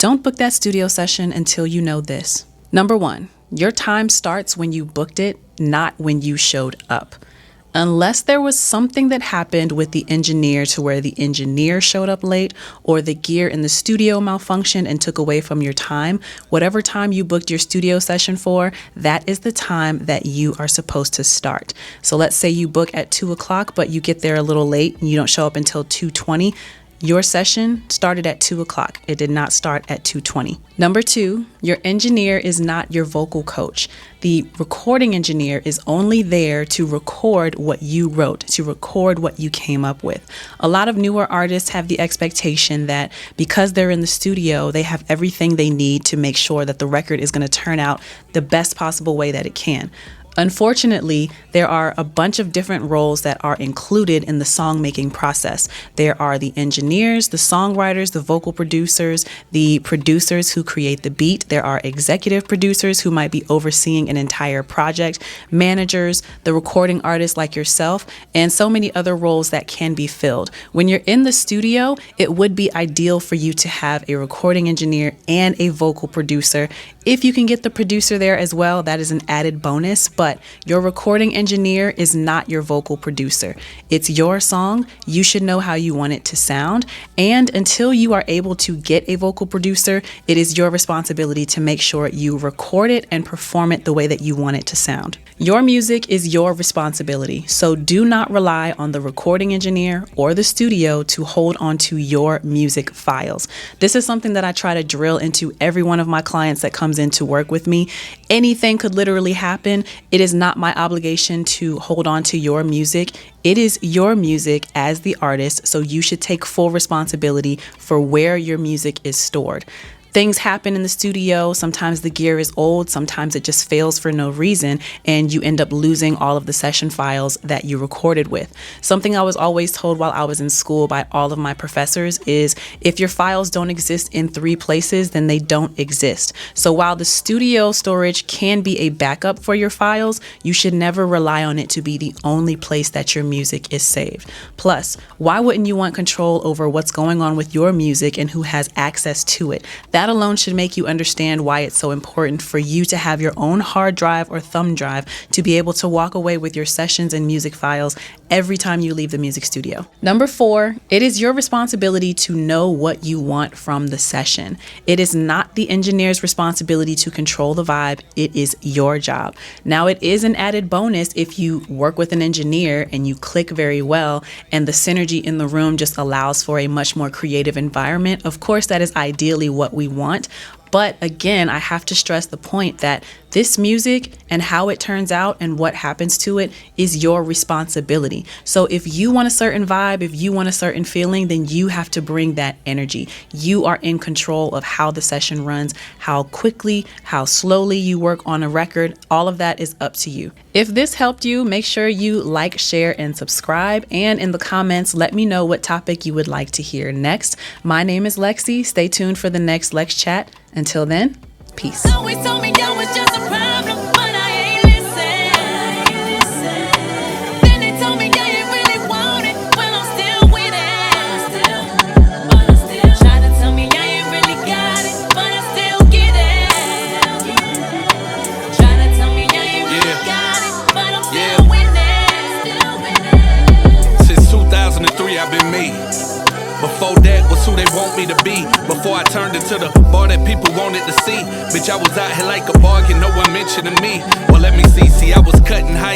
Don't book that studio session until you know this. Number 1, your time starts when you booked it, not when you showed up. Unless there was something that happened with the engineer to where the engineer showed up late or the gear in the studio malfunctioned and took away from your time, whatever time you booked your studio session for, that is the time that you are supposed to start. So let's say you book at 2 o'clock, but you get there a little late and you don't show up until 2:20. Your session started at 2 o'clock. It did not start at 2:20. Number 2, your engineer is not your vocal coach. The recording engineer is only there to record what you wrote, to record what you came up with. A lot of newer artists have the expectation that because they're in the studio, they have everything they need to make sure that the record is going to turn out the best possible way that it can. Unfortunately, there are a bunch of different roles that are included in the song-making process. There are the engineers, the songwriters, the vocal producers, the producers who create the beat. There are executive producers who might be overseeing an entire project, managers, the recording artists like yourself, and so many other roles that can be filled. When you're in the studio, it would be ideal for you to have a recording engineer and a vocal producer. If you can get the producer there as well, that is an added bonus, but your recording engineer is not your vocal producer. It's your song. You should know how you want it to sound. And until you are able to get a vocal producer, it is your responsibility to make sure you record it and perform it the way that you want it to sound. Your music is your responsibility, so do not rely on the recording engineer or the studio to hold on to your music files. This is something that I try to drill into every one of my clients that comes in to work with me. Anything could literally happen. It is not my obligation to hold on to your music. It is your music as the artist, so you should take full responsibility for where your music is stored. Things happen in the studio. Sometimes the gear is old. Sometimes it just fails for no reason, and you end up losing all of the session files that you recorded with. Something I was always told while I was in school by all of my professors is if your files don't exist in 3 places, then they don't exist. So while the studio storage can be a backup for your files, you should never rely on it to be the only place that your music is saved. Plus, why wouldn't you want control over what's going on with your music and who has access to it? That alone should make you understand why it's so important for you to have your own hard drive or thumb drive to be able to walk away with your sessions and music files every time you leave the music studio. Number 4, it is your responsibility to know what you want from the session. It is not the engineer's responsibility to control the vibe. It is your job. Now, it is an added bonus if you work with an engineer and you click very well and the synergy in the room just allows for a much more creative environment. Of course, that is ideally what we want. But again, I have to stress the point that this music and how it turns out and what happens to it is your responsibility. So if you want a certain vibe, if you want a certain feeling, then you have to bring that energy. You are in control of how the session runs, how quickly, how slowly you work on a record. All of that is up to you. If this helped you, make sure you like, share, and subscribe. And in the comments, let me know what topic you would like to hear next. My name is LexC. Stay tuned for the next Lex Chat. Until then, peace. Always told me that was just a problem, but I ain't listen. Then they told me that you really want it, well I'm still with it. Try to tell me I ain't really got it, but I still get it. Try to tell me I ain't really got it, but I'm still with it. Since 2003 I've been me. Before that was who they want me to be. Before I turned into the bar that people wanted to see. Bitch, I was out here like a bargain, no one mentioning me. Well, let me see, I was cutting high.